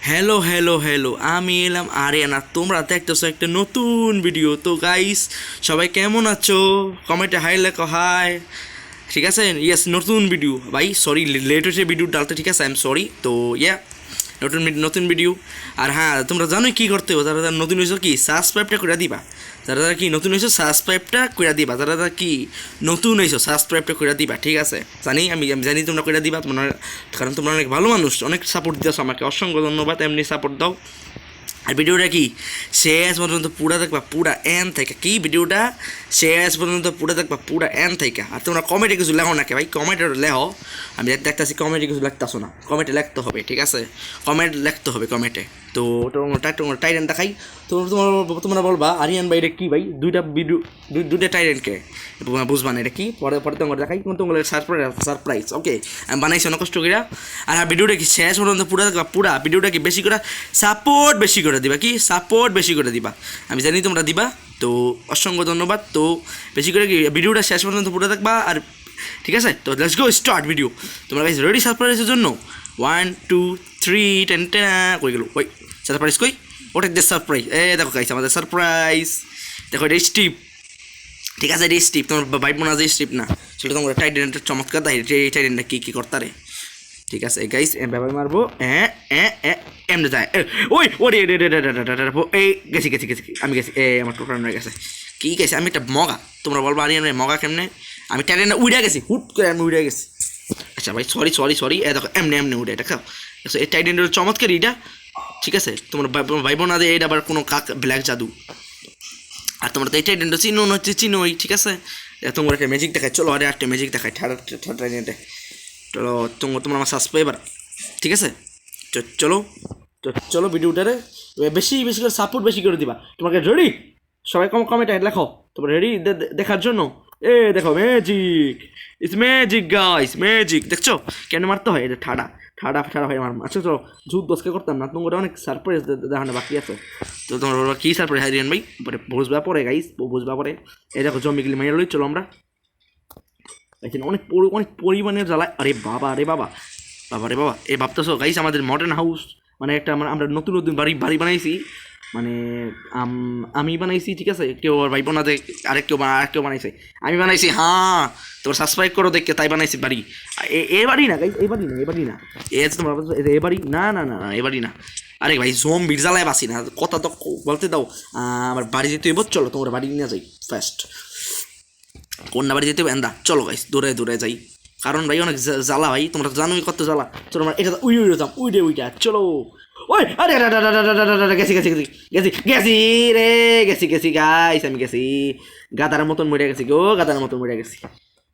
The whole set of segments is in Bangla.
হ্যালো হ্যালো হ্যালো, আমি এলাম আরিয়ান আর তোমরা দেখতেছো একটা নতুন ভিডিও। তো গাইস, সবাই কেমন আছো? কমেন্টে হাই লেখো, হাই। ঠিক আছে, ইয়েস, নতুন ভিডিও ভাই। সরি লেট হয়েছে ভিডিও ডালতে, ঠিক আছে, আই এম সরি। তো ইয়া, নতুন নতুন ভিডিও। আর হ্যাঁ, তোমরা জানোই কী করতে হবে। যারা যারা নতুন হয়েছো কি সাবস্ক্রাইবটা করে দিবা। যারা যারা কি নতুন হয়েছো সাবস্ক্রাইবটা করে দিবা। যারা যারা কি নতুন হয়েছো সাবস্ক্রাইবটা করে দিবা, ঠিক আছে? জানি, আমি আমি জানি তোমরা করে দিবা, তোমরা, কারণ তোমরা অনেক ভালো মানুষ, অনেক সাপোর্ট দিয়েছো আমাকে, অসংখ্য ধন্যবাদ। এমনি সাপোর্ট দাও। আর ভিডিওটা কি শেষ পর্যন্ত পুরা দেখবা, পুরা এন থেকে। কি ভিডিওটা শেষ পর্যন্ত পুরা দেখবা, পুরা এন থেকে। আর তোমরা কমেন্টে কিছু লেখো নাকি ভাই? কমেন্টে লেখো। আমি দেখতেছি কমেন্টে কিছু লিখতেছো না। কমেন্টে লিখতে হবে, ঠিক আছে? কমেন্ট লিখতে হবে কমেন্টে। তো তোমার টাইটেন দেখাই। তোমরা বলবা আরিয়ান ভাই এটা কী ভাই? দুইটা ভিডিও, দুইটা টাইটেনকে বুঝবা না এটা কি। পরে পরে তোমার দেখাই, কিন্তু তোমার সারপ্রাইজ। ওকে, আমি বানাইছি অনেক কষ্ট করিয়া। আর হ্যাঁ, ভিডিওটা কি শেষ পর্যন্ত পুরা দেখবা, পুরা ভিডিওটা কি বেশি করে সাপোর্ট বেশি করে দিবা। কি সাপোর্ট বেশি করে দিবা, আমি জানি তোমরা দিবা। তো অসংখ্য ধন্যবাদ। তো বেশি করে কি ভিডিওটা শেষ পর্যন্ত পুরো দেখবা। আর ঠিক আছে, তো লেটস গো স্টার্ট ভিডিও। তোমরা গাইস রেডি সারপ্রাইজের জন্য? 1 2 3 10 10 কই গেল? ওই সারপ্রাইজ কই? ওটা দে সারপ্রাইজ। দেখো গাইস, আমাদের সারপ্রাইজ দেখো, এটা স্টিপ। ঠিক আছে, এটা স্টিপ। তোমার ভাই বোন আছে স্টিপ না, সেটা তোমরা টাইটেনটা চমৎকার দেয়। এই টাইটেনটা কী কী করতারে। ঠিক আছে গাইস, ব্যবহার মারবো। এমনি যায়। ওই ওরে এই গেছি গেছি গেছি, আমি গেছি। আমার টোটাল হয়ে গেছে। কী গেছে? আমি একটা মগা। তোমরা বলবো আরিয়ান মগা কেমনে? আমি ট্যালেন্টে উড়ে গেছি, হুট করে আমি উড়ে গেছি। আচ্ছা ভাই, সরি সরি সরি। দেখো এমনি এমনি উড়ে, এটা খাও। এই টাইটেন্টের চমৎকার এটা। ঠিক আছে, তোমার ভাই বোন আছে এটা আবার কোনো কাক ব্ল্যাক জাদু। আর তোমরা তো এই টাইটেন্টটা চিনোই, ঠিক আছে? তোমরা একটা ম্যাজিক দেখায়, চলো আরে একটা ম্যাজিক দেখায় ঠাড়া টাইটেন্টে। চলো তোমরা আমার সাবস্ক্রাইবার, ঠিক আছে? চলো, তো চলো ভিডিওটারে বেশি বেশি করে সাপোর্ট বেশি করে দিবা। তোমাকে রেডি? সবাই কমেন্টে লেখো তোমরা রেডি দেখার জন্য। দেখো magic, it's magic guys, magic. দেখছো কেন মারতে হয়? এটা ঠাডা ঠাডা ঠাডা হয় আমার। আচ্ছা চলো, যুদ্ধ দশকে করতাম না, তোমার অনেক সারপ্রাইজ দেখানো বাকি আছে। তো তোমার বলবা কী সারপ্রাইজ হারিয়ান ভাই? বুঝবা পরে গাইস, বুঝবা পরে। এই দেখো জমিগুলি মাইয়া লই, চলো আমরা। অনেক অনেক পরিমাণে জ্বালায়। আরে বাবা, আরে বাবা, বাবা রে বাবা। এই ভাবতেছো গাইস, আমাদের মডার্ন হাউস মানে একটা আমরা নতুন নতুন বাড়ি বাড়ি বানাইছি। মানে আমি বানাইছি, ঠিক আছে? কেউ আর ভাই বোনাতে আরেক কেউ বানাইছে, আমি বানাইছি। হ্যাঁ, তোমরা সাবস্ক্রাইব করো দেখে, তাই বানাইছি বাড়ি। এ বাড়ি না গাইস, এ বাড়ি না, এ বাড়ি না। তোমরা এ বাড়ি না না না, এ বাড়ি না। আরে ভাই, জম্বির জ্বালায় বাসি না, কথা তো বলতে দাও। আমার বাড়ি যেতে হইব, চলো তোমরা বাড়ি নিয়ে যাই ফার্স্ট। কন্যা বাড়ি যেতে এন্দা, চলো গাইস, দৌড়ে দৌড়ে যাই। কারণ ভাই অনেক জ্বালা ভাই, তোমরা জানোই কত জ্বালা। চলো আমরা এটা উইড়ে যাম, উইড়ে চলো। ওই আরে গেছি গেছি গেছি গেছি গেছি রে, গেছি গেছি গাইস, আমি গেছি। গাদার মতন মরে গেছি গো, গাদার মতন মরে গেছি।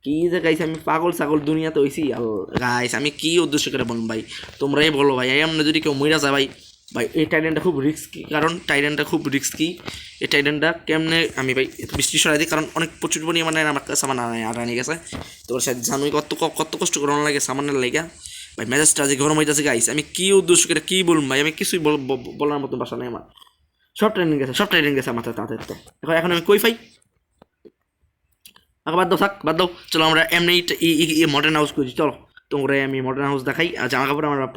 কি যে গাইস, আমি পাগল ছাগল দুনিয়াতে হইছি। গাইস, আমি কি উদ্দেশ্য করে বলুন ভাই? তোমরাই বলো ভাই, এমনি যদি কেউ মরে যায় ভাই, ভাই এই টাইটেনটা খুব রিস্কি। কারণ টাইটেনটা খুব রিস্কি। এই টাইটেনটা কেমনে আমি ভাই বৃষ্টি সরাই দিই, কারণ অনেক প্রচুর পরিমাণে আমার সামান আনি গেছে। তোর সাথে জানোই কত কত কষ্ট করে লাগে সামানের লেগা। ভাই মেজাজটা যে গরম হইতেছে গাইস, আমি কি উদ্দেশ্য করে কি বলুন ভাই? আমি কিছুই বলার মতন বাসা নেই আমার। সব ট্রেনিং গেছে আমার তাদের। এখন আমি কই পাই? বাদ দাও, থাক, বাদ দাও। চলো আমরা এমনি মডার্ন হাউস করছি, চলো। তোমরা আমি মডার্ন হাউস দেখাই। আর জামা কাপড় আমরা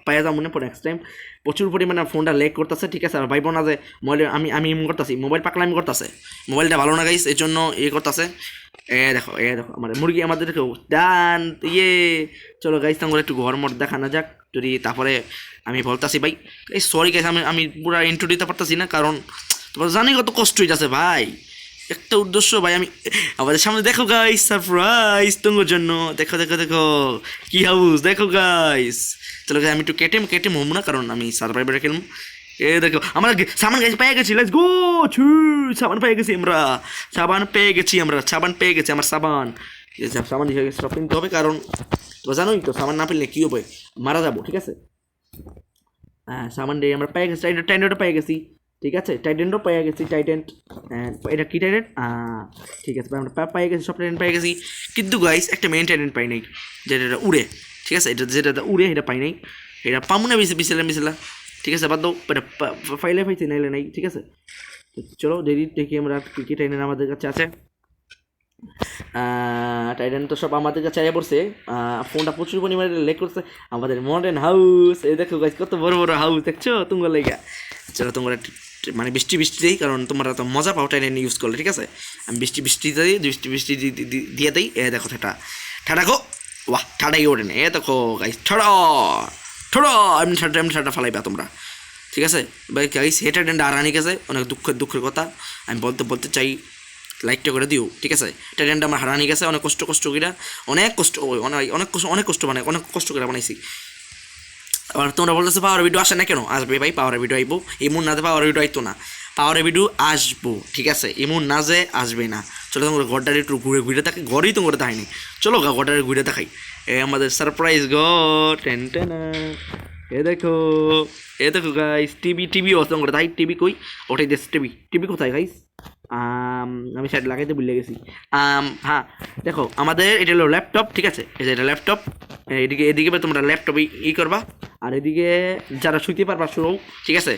পাইয়া যাও মনে পড়ে নেক্সট টাইম। প্রচুর পরিমাণে ফোনটা লেক করতেছে, ঠিক আছে? আর ভাই বোন আছে মোবাইল, আমি করতেছি মোবাইল পাকলামি করতেছে। মোবাইলটা ভালো না গাইস, এই জন্য করতেছে। দেখো আমার মুরগি, আমাদের ডান চলো গাইস, তোমরা একটু ঘর মর দেখানো যাক যদি। তারপরে আমি বলতাছি ভাই, এই সরি গাইস, আমি পুরো ইন্ট্রো দিতে পারতাছি না, কারণ তোমরা জানি কত কষ্ট হইতেছে ভাই। একটা উদ্দেশ্য ভাই, আমি আমাদের সামনে দেখো গাইস, সারপ্রাইজ তোমার জন্য। দেখো দেখো দেখো কি হাউস, দেখো গাইস। চলো আমি একটু কেটে মরবো না, কারণ আমি সারপ্রাইভারে খেলবো। দেখো আমরা সাবান গাছ পেয়ে গেছি, লেটস গো। সাবান পেয়ে গেছি আমরা, সাবান পেয়ে গেছি আমার সাবান। সাবান সব কিনতে হবে, কারণ তো জানোই তো, সাবান না পেলে কী হবে? মারা যাবো, ঠিক আছে? হ্যাঁ, সাবান দিয়ে আমরা পেয়ে গেছি, টাইটেনটা পেয়ে গেছি, ঠিক আছে? টাইটেনটাও পেয়ে গেছি, টাইটেন। এটা কি টাইটেন? ঠিক আছে, আমরা পেয়ে গেছি, সব টাইটেন পেয়ে গেছি। কিন্তু গাইস, একটা মেইন টাইটেন পাই নাই, যেটা উড়ে, ঠিক আছে? যেটা উড়ে এটা পাই নাই। এটা পামু না বিছিলা, ঠিক আছে? বাদ দাও, এটা পাইছি নাইলে নাই, ঠিক আছে? চলো দেখি আমরা কি টাইটেন আমাদের কাছে আছে। টাইটান তো সব আমাদের কাছে আয়া পড়ছে। ফোনটা প্রচুর পরিমাণে লেক করছে। আমাদের মডার্ন হাউস, এই দেখো গাইস কত বড় বড় হাউস দেখছো তোমার লেগা। চলো তোমরা মানে বৃষ্টি বৃষ্টি দিই, কারণ তোমরা তো মজা পাও টাইটান ইউজ করলে, ঠিক আছে। আমি বৃষ্টি বৃষ্টি দিই, বৃষ্টি দিয়ে দিই। এ দেখো ঠাটা ঠাটা গো, বাহ ঠাটাই ওঠে না। এ দেখো গাইস ঠাড়া ঠাড়া, এমনি ঠাটা ফালাইবা তোমরা, ঠিক আছে ভাই। গাইস হেটা ডেন্ডা আরানি গেছে, অনেক দুঃখের কথা আমি বলতে চাই। লাইকটা করে দিও, ঠিক আছে। ট্যালেন্ট আমার হারানি গেছে অনেক কষ্ট করে, অনেক কষ্ট করে বানাইছি। আবার তোমরা বলতেছো পাওয়ার ভিডিও আসে না কেন? আসবে ভাই, পাওয়ার ভিডিও আইবো। এমন না যে পাওয়ার ভিডিও আইতো না, পাওয়ার ভিডিও আসবো, ঠিক আছে। এমন না যে আসবে না। চলো তোমরা ঘরটার একটু ঘুরে দেখাই, ঘরেই তো করে দেখাইনি। চলো ঘরটার ঘুরে দেখাই। আমাদের সারপ্রাইজ ঘর, টেন টেন। এ দেখো গাইস, টিভি অস করে তাই। টিভি কই? ওটাই দেশ টিভি কোথায় গাইস? আমি সাইড লাগাইতে ভুলে গেছি। হ্যাঁ দেখো, আমাদের এটা হলো ল্যাপটপ, ঠিক আছে। এই যে এটা ল্যাপটপ, এদিকে তোমরা ল্যাপটপে করবা, আর এদিকে যারা শুইতে পারবা শুরু, ঠিক আছে।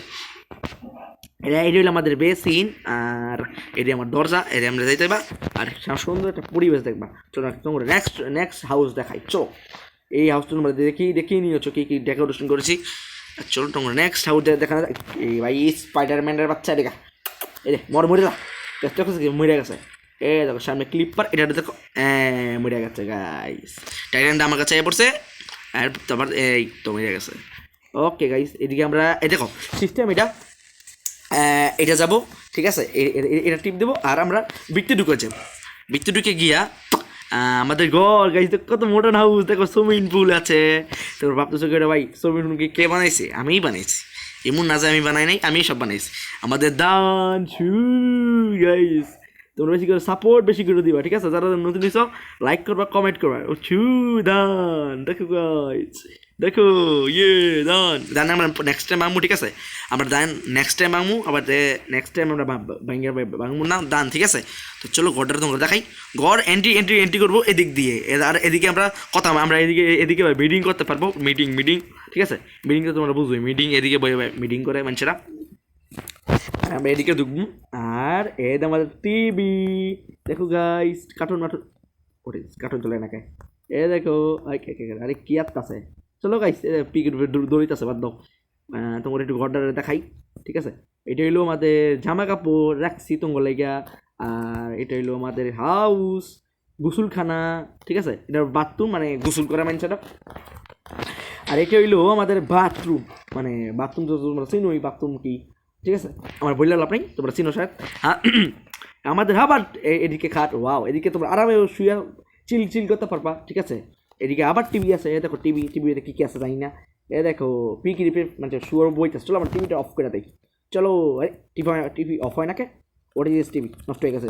এটা হলো আমাদের বেসিন, আর এটি আমার দরজা, এটি আমরা যাইতে পারবা। আর সুন্দর একটা পরিবেশ দেখবা। চলো তোমরা নেক্সট হাউস দেখাই। চলো এই হাউসটা তোমরা দেখিয়ে নিয়েছো কি ডেকোরেশন করেছি। চলো তোমরা নেক্সট হাউস দেখা যায়। এই ভাই স্পাইডারম্যানের বাচ্চা দেখা, এই রে মরে মরে গেছে। এ দেখো সামনে ক্লিপার, এটা দেখো মরে গেছে গাইস। টাইটানটা আমার কাছে পড়ছে, আর তারপর এই তো মরে গেছে। ওকে গাইস, এদিকে আমরা এই দেখো সিস্টেম এটা যাবো, ঠিক আছে। এটা টিপ দেবো, আর আমরা বৃত্তি ঢুকে গিয়া আমাদের ঘর গাইস কত মডার্ন হাউস দেখো, সুইমিং পুল আছে। তোর ভাবতেছো ভাই সুইমিং পুল কে বানাইছে? আমিই বানাইছি। এমন না যে আমি বানাই নাই, আমি সব বানাইছি। আমাদের দান গাইস, তোমরা বেশি করে সাপোর্ট বেশি করে দিবা, ঠিক আছে। যারা নতুন এসো লাইক করবা, কমেন্ট করবা। ও দান দেখো গাইস, দেখো দান আমরা নেক্সট টাইম ভাঙবো, ঠিক আছে। আমরা দান নেক্সট টাইম ভাঙবো, আবার নেক্সট টাইম আমরা ভাঙবো না দান, ঠিক আছে। তো চলো ঘরটা তোমরা দেখাই। ঘর এন্ট্রি করবো এদিক দিয়ে, আর এদিকে আমরা এদিকে মিটিং করতে পারবো। মিটিং ঠিক আছে। মিটিংটা তোমরা বুঝবে, মিটিং এদিকে মিটিং করে মানুষেরা। আমরা এদিকে ঢুকবো, আর আমাদের টিভি দেখো গাইস। কার্টুন চলে না কে? দেখো আরে কি আছে। চলো গাইস, পিকের দৌড়িতেছে, বাদ দাও। তোমার একটু ঘরটা দেখাই, ঠিক আছে। এটা হইলো আমাদের জামা কাপড় রাখছি তোমার লাইগা। আর এটা হইলো আমাদের হাউস, গোসলখানা, ঠিক আছে। এটা বাথরুম, মানে গোসল করা মানুষেরা। আর এটা হইলো আমাদের বাথরুম, মানে বাথরুম তো তোমরা চিনো বাথরুম কি, ঠিক আছে। আমার বললে লাভ নাই, তোমরা চিনো স্যার। হ্যাঁ আমাদের আবার এদিকে খাট, ওয়াও, এদিকে তোমরা আরামে শুয়ে চিল করতে পারবা, ঠিক আছে। এদিকে আবার টিভি আছে, এ দেখো টিভিতে কী আছে জানি না। এ দেখো পিকি মানে শুয়ার বইতেছে। চলো আমরা টিভিটা অফ করে দেখি। চলো টিভি অফ হয় না কে? ওটা টিভি নষ্ট হয়ে গেছে,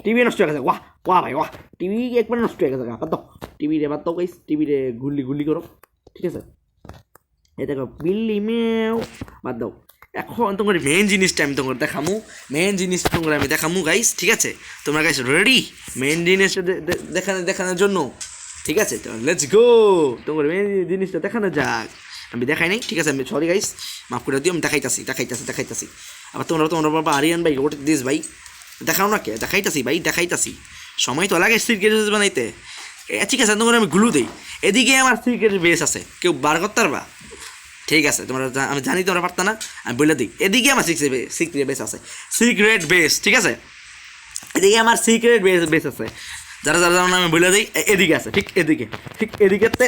টিভি নষ্ট হয়ে গেছে। ওয়াহ ভাই ওয়াহ, টিভি একবারে নষ্ট হয়ে গেছে। বাদ দাও বাদ দাও গাইস, টিভিতে গুলি করো, ঠিক আছে। এ দেখো বিল্লি মেও, বাদ দাও। এখন তোমার মেন জিনিসটা আমি তোমার দেখামু, গাইস, ঠিক আছে। তোমরা গাইস রেডি মেন জিনিসটা দেখানোর জন্য, ঠিক আছে। লেটস গো, তোমার মেন জিনিসটা দেখানো যাক। আমি দেখাই নাই, ঠিক আছে। আমি সরি গাইস, মাফ করে দিও। আমি দেখাইতাছি। আবার তোমরা বাবা আরিয়ান ভাই ওট দিস ভাই, দেখাও না কে? দেখাইতাছি। সময় তো লাগে সিক্রেট বানাইতে, ঠিক আছে। তোমার আমি গ্লু দিই। এদিকে আমার সিক্রেট বেস আছে, কেউ বার করতে পারবা? ঠিক আছে, তোমরা আমি জানি তোমরা পারতা না, আমি বলে দিই। এদিকে আমার সিক্রেট বেস আছে, ঠিক আছে। এদিকে আমার সিক্রেট বেস আছে। যারা জানো আমি বলে দিই। এদিকে আছে, ঠিক এদিকে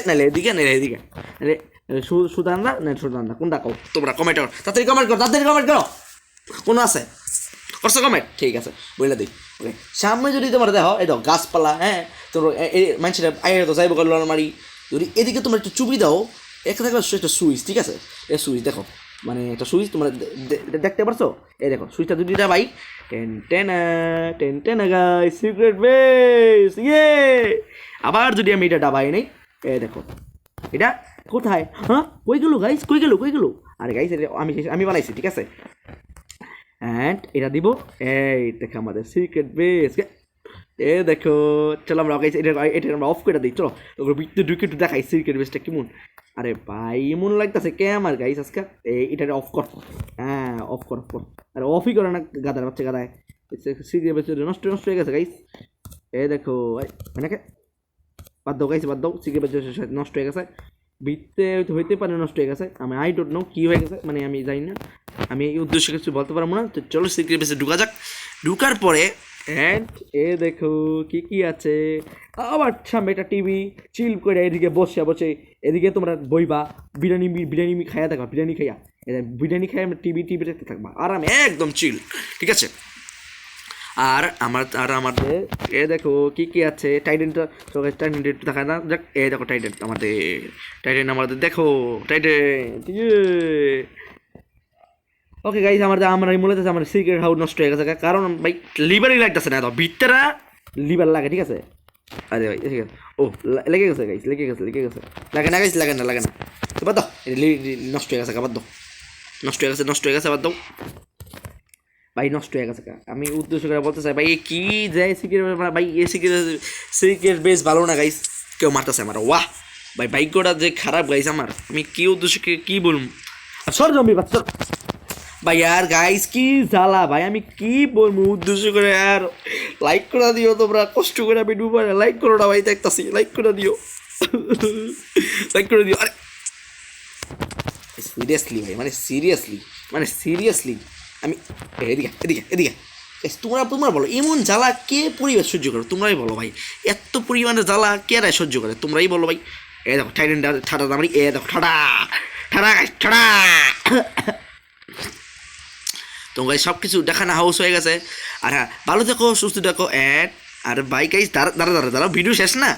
নাহলে এদিকে নাহলে সুদানরা কোনটা কও তোমরা? কমেন্ট করো, তাড়াতাড়ি কমেন্ট করো। কোনো আছে করছো কমেন্ট? ঠিক আছে, বলে দিই। ওকে, সামনে যদি তোমার দেখো এই তো গাছপালা, হ্যাঁ তোমরা মানুষেরা আইনে তো যাইব গেল মারি। যদি এদিকে তোমরা একটু চুপি দাও, একটা সুইচ, ঠিক আছে। এই সুইচ দেখো, মানে একটা সুইচ তোমরা দেখতে পারছো। এই দেখো সুইচটা দুটিটা ভাই, টেন গাইস, সিক্রেট বেস, আবার যদি আমি এটা ডাবাই নেই, এই দেখো এটা কোথায়? হ্যাঁ কই গেল গাইস, কই গেল? আরে গাইস এটা আমি বানাইছি, ঠিক আছে। অ্যান্ড এটা দিব, এই দেখো আমাদের সিক্রেট বেস। দেখো চলো আমরা এটা আমরা অফ করে দিই। চলো ওগুলো ঢুকে একটু দেখাই সিক্রেট বেসটা কেমন। আরে ভাই এমন লাগতেছে কে আমার গাইস আজকে। এটা অফ কর, হ্যাঁ অফ কর। আরে অফই করে না গাদার বাচ্চা গাদায়। সিক্রেট বেস নষ্ট হয়ে গেছে গাইস। এই দেখো এনাকে বাদ দাও গাইস বাদ দাও সিগারেট নষ্ট হয়ে গেছে ভিতরে হইতে পারে নষ্ট হয়ে গেছে আমি আই ডোন্ট নো কী হয়ে গেছে মানে আমি জানি না আমি এই উদ্দেশ্যে কিছু বলতে পারবো না তো চলো সিক্রেট বেসে ঢুকা যাক ঢুকার পরে অ্যান্ড এ দেখো কি কি আছে আবার সামনে একটা টিভি চিল করে এদিকে বসে বসে এদিকে তোমরা বইবা বিরিয়ানি খাইয়া থাকবা বিরিয়ানি খাই আমরা টিভি দেখতে থাকবা আরামে একদম চিল ঠিক আছে আর আমাদের এ দেখো কি কি আছে টাইটেনটা টাইটেনটা একটু দেখা না যাক এ দেখো আমাদের দেখো টাইটেন ওকে গাইস আমরা মনে হচ্ছে আমার সিক্রেট হাউস নষ্ট হয়ে গেছে কারণ ভাই লিভারই লাগতেছে না তো ভিতরা লিভার লাগে ঠিক আছে আরে ভাই ঠিক আছে ও লেগে গেছে গাইস লেগে গেছে লাগে না গাইস লাগে না তো বাদ দাও নষ্ট হয়ে গেছে বাদ দাও নষ্ট হয়ে গেছে বাদ দাও ভাই নষ্ট হয়ে গেছে আমি উদ্দেশ্য করে বলতে চাই ভাই কি যায় সিক্রেট ভাই এই সিক্রেট বেশ ভালো না গাইস কেউ মারতেছে আমার ওয়াহ ভাই বাইকটা যে খারাপ গাইস আমার আমি কি উদ্দেশ্য কি বলুন সর জমি বাচ্চা ভাই আর গাইস কি জ্বালা ভাই আমি কি বলবো উদ্দেশ্য করে আর লাইক করে দিও তোমরা কষ্ট করে আমি ডুবা লাইক করো না ভাই দেখতাছি লাইক করে দিও আরে সিরিয়াসলি ভাই মানে সিরিয়াসলি আমি এদিকে তোমরা বলো এমন জ্বালা কে পরিবেশ সহ্য করো তোমরাই বলো ভাই এত পরিমাণে জ্বালা কে রায় সহ্য করে তোমরাই বলো ভাই এ দেখো টাইটেনটা ঠাডা দামারি এ দেখো ঠাডা তোমরা সব কিছু দেখানো হাউস হয়ে গেছে আর হ্যাঁ ভালো দেখো সুস্থ দেখো আর ভাই গাইস দাঁড়াও ভিডিও শেষ না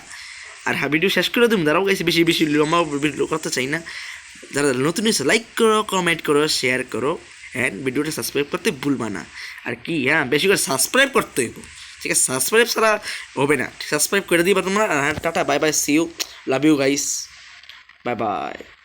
আর হ্যাঁ ভিডিও শেষ করে তুমি দাঁড়াও গাইস বেশি লম্বা ভিডিও করতে চাই না যারা নতুন এসে লাইক করো কমেন্ট করো শেয়ার করো হ্যাঁ ভিডিওটা সাবস্ক্রাইব করতে ভুলবা না আর কি হ্যাঁ বেশি করে সাবস্ক্রাইব করতে হইব ঠিক আছে সাবস্ক্রাইব ছাড়া হবে না সাবস্ক্রাইব করে দিবা তোমরা tata bye bye see you love you guys bye by